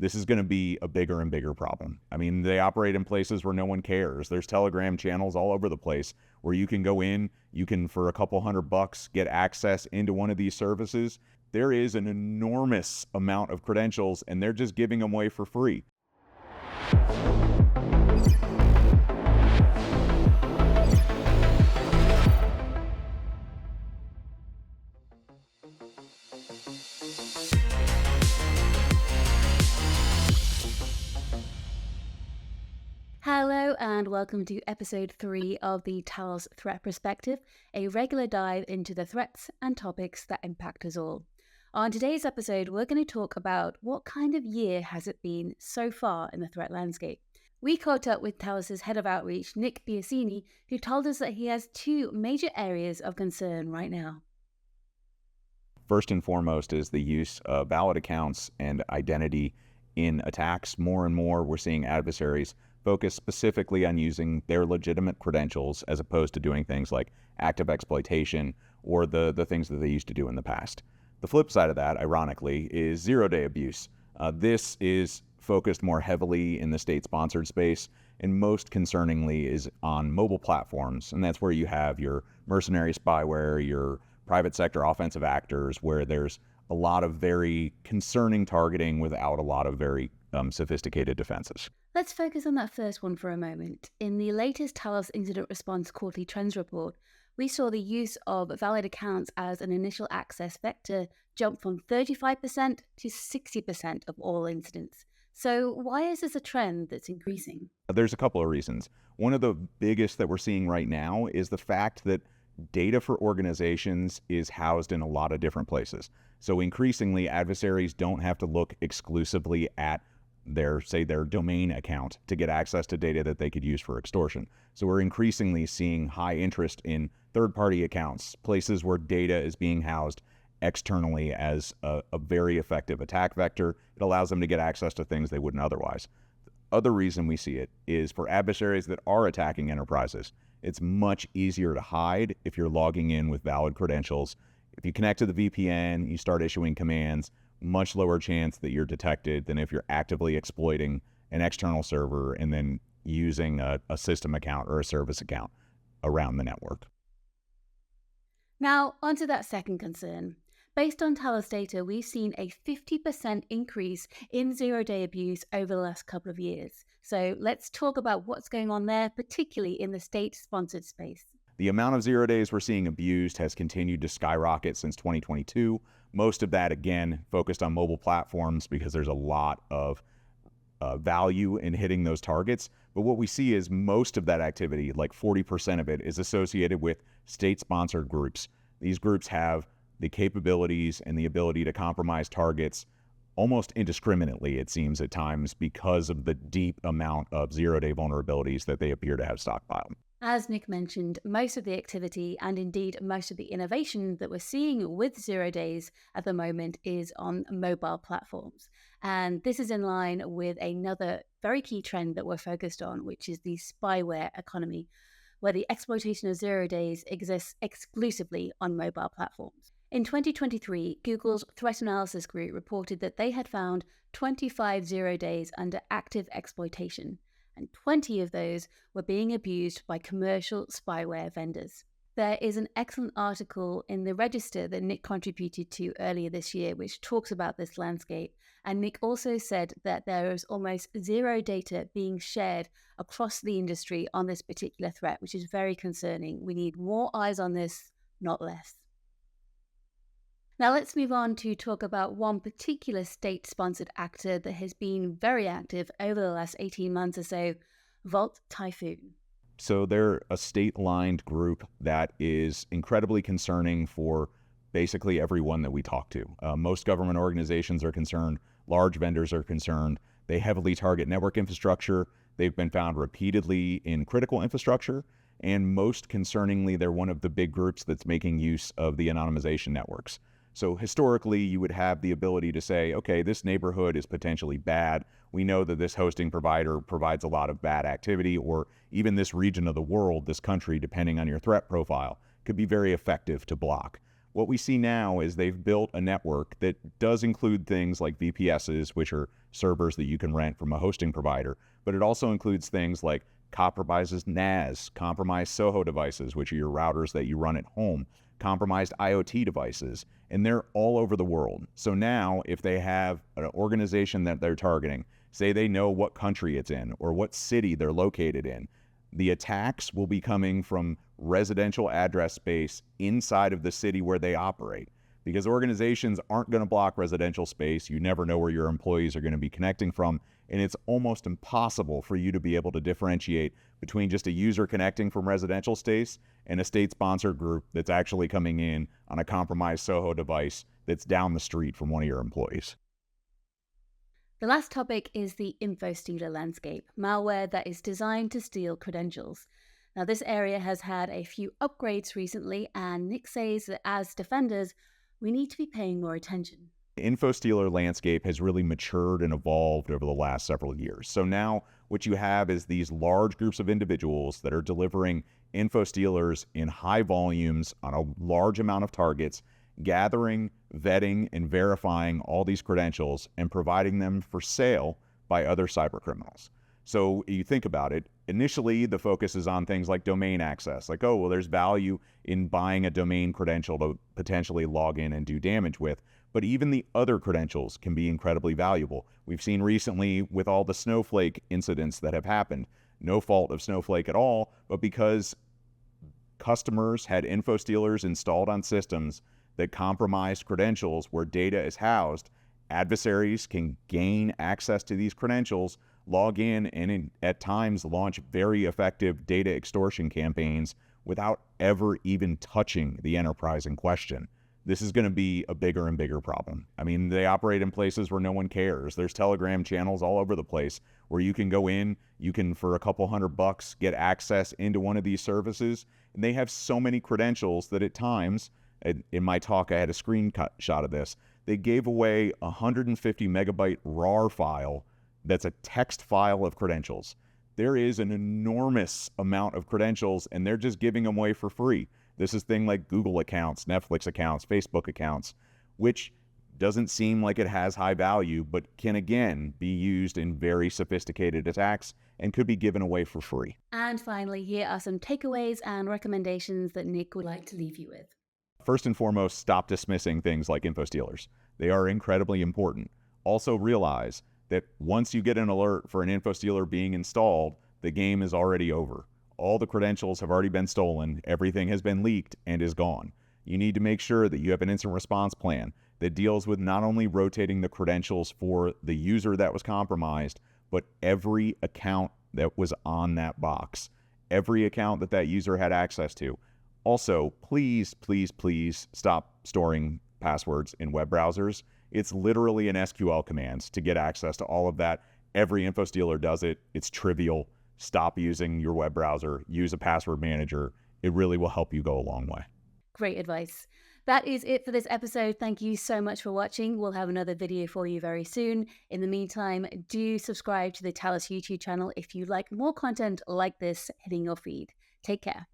this is going to be a bigger and bigger problem. I mean, they operate in places where no one cares. There's Telegram channels all over the place where you can go in, you can, for a couple $100, get access into one of these services. There is an enormous amount of credentials, and they're just giving them away for free. Hello and welcome to episode 3 of the Talos Threat Perspective, a regular dive into the threats and topics that impact us all. On today's episode, we're going to talk about what kind of year has it been so far in the threat landscape. We caught up with Talos' head of outreach, Nick Biasini, who told us that he has 2 major areas of concern right now. First and foremost is the use of valid accounts and identity in attacks. More and more, we're seeing adversaries focus specifically on using their legitimate credentials as opposed to doing things like active exploitation or the things that they used to do in the past. The flip side of that, ironically, is zero-day abuse. This is focused more heavily in the state-sponsored space, and most concerningly is on mobile platforms, and that's where you have your mercenary spyware, your private sector offensive actors, where there's a lot of very concerning targeting without a lot of very sophisticated defenses. Let's focus on that first one for a moment. In the latest Talos Incident Response Quarterly Trends Report, we saw the use of valid accounts as an initial access vector jump from 35% to 60% of all incidents. So why is this a trend that's increasing? There's a couple of reasons. One of the biggest that we're seeing right now is the fact that data for organizations is housed in a lot of different places. So increasingly, adversaries don't have to look exclusively at their domain account to get access to data that they could use for extortion. So we're increasingly seeing high interest in third-party accounts, places where data is being housed externally as a very effective attack vector. It allows them to get access to things they wouldn't otherwise. The other reason we see it is for adversaries that are attacking enterprises. It's much easier to hide if you're logging in with valid credentials. If you connect to the VPN, you start issuing commands, much lower chance that you're detected than if you're actively exploiting an external server and then using a system account or a service account around the network. Now, onto that second concern. Based on Talos data, we've seen a 50% increase in zero-day abuse over the last couple of years. So let's talk about what's going on there, particularly in the state-sponsored space. The amount of 0 days we're seeing abused has continued to skyrocket since 2022. Most of that, again, focused on mobile platforms because there's a lot of value in hitting those targets. But what we see is most of that activity, like 40% of it, is associated with state-sponsored groups. These groups have the capabilities and the ability to compromise targets almost indiscriminately, it seems at times, because of the deep amount of zero-day vulnerabilities that they appear to have stockpiled. As Nick mentioned, most of the activity and indeed most of the innovation that we're seeing with 0 days at the moment is on mobile platforms. And this is in line with another very key trend that we're focused on, which is the spyware economy, where the exploitation of 0 days exists exclusively on mobile platforms. In 2023, Google's Threat Analysis Group reported that they had found 25 0 days under active exploitation, and 20 of those were being abused by commercial spyware vendors. There is an excellent article in the Register that Nick contributed to earlier this year, which talks about this landscape. And Nick also said that there is almost zero data being shared across the industry on this particular threat, which is very concerning. We need more eyes on this, not less. Now let's move on to talk about one particular state-sponsored actor that has been very active over the last 18 months or so, Typhoon. So they're a state-aligned group that is incredibly concerning for basically everyone that we talk to. Most government organizations are concerned, large vendors are concerned. They heavily target network infrastructure. They've been found repeatedly in critical infrastructure. And most concerningly, they're one of the big groups that's making use of the anonymization networks. So historically, you would have the ability to say, okay, this neighborhood is potentially bad. We know that this hosting provider provides a lot of bad activity, or even this region of the world, this country, depending on your threat profile, could be very effective to block. What we see now is they've built a network that does include things like VPSs, which are servers that you can rent from a hosting provider, but it also includes things like compromises NAS, compromised SOHO devices, which are your routers that you run at home, compromised IoT devices, and they're all over the world. So now if they have an organization that they're targeting, say they know what country it's in or what city they're located in, the attacks will be coming from residential address space inside of the city where they operate. Because organizations aren't going to block residential space. You never know where your employees are going to be connecting from. And it's almost impossible for you to be able to differentiate between just a user connecting from residential space and a state-sponsored group that's actually coming in on a compromised SOHO device that's down the street from one of your employees. The last topic is the InfoStealer Landscape, malware that is designed to steal credentials. Now, this area has had a few upgrades recently, and Nick says that as defenders, we need to be paying more attention. InfoStealer Landscape has really matured and evolved over the last several years. So now what you have is these large groups of individuals that are delivering InfoStealers in high volumes on a large amount of targets, gathering, vetting, and verifying all these credentials and providing them for sale by other cybercriminals. So you think about it, initially the focus is on things like domain access, like, oh, well, there's value in buying a domain credential to potentially log in and do damage with. But even the other credentials can be incredibly valuable. We've seen recently with all the Snowflake incidents that have happened, no fault of Snowflake at all, but because customers had InfoStealers installed on systems that compromised credentials where data is housed, adversaries can gain access to these credentials, log in, and at times launch very effective data extortion campaigns without ever even touching the enterprise in question. This is going to be a bigger and bigger problem. I mean, they operate in places where no one cares. There's Telegram channels all over the place where you can go in, you can, for a couple $100, get access into one of these services. And they have so many credentials that at times, in my talk, I had a screenshot of this. They gave away a 150 megabyte RAR file that's a text file of credentials. There is an enormous amount of credentials, and they're just giving them away for free. This is things like Google accounts, Netflix accounts, Facebook accounts, which doesn't seem like it has high value, but can again be used in very sophisticated attacks and could be given away for free. And finally, here are some takeaways and recommendations that Nick would like to leave you with. First and foremost, stop dismissing things like InfoStealers. They are incredibly important. Also realize that once you get an alert for an InfoStealer being installed, the game is already over. All the credentials have already been stolen, everything has been leaked and is gone. You need to make sure that you have an incident response plan that deals with not only rotating the credentials for the user that was compromised, but every account that was on that box, every account that that user had access to. Also, please, please, please stop storing passwords in web browsers. It's literally an SQL command to get access to all of that. Every InfoStealer does it. It's trivial. Stop using your web browser. Use a password manager. It really will help you go a long way. Great advice. That is it for this episode. Thank you so much for watching. We'll have another video for you very soon. In the meantime, do subscribe to the Talos YouTube channel if you like more content like this hitting your feed. Take care.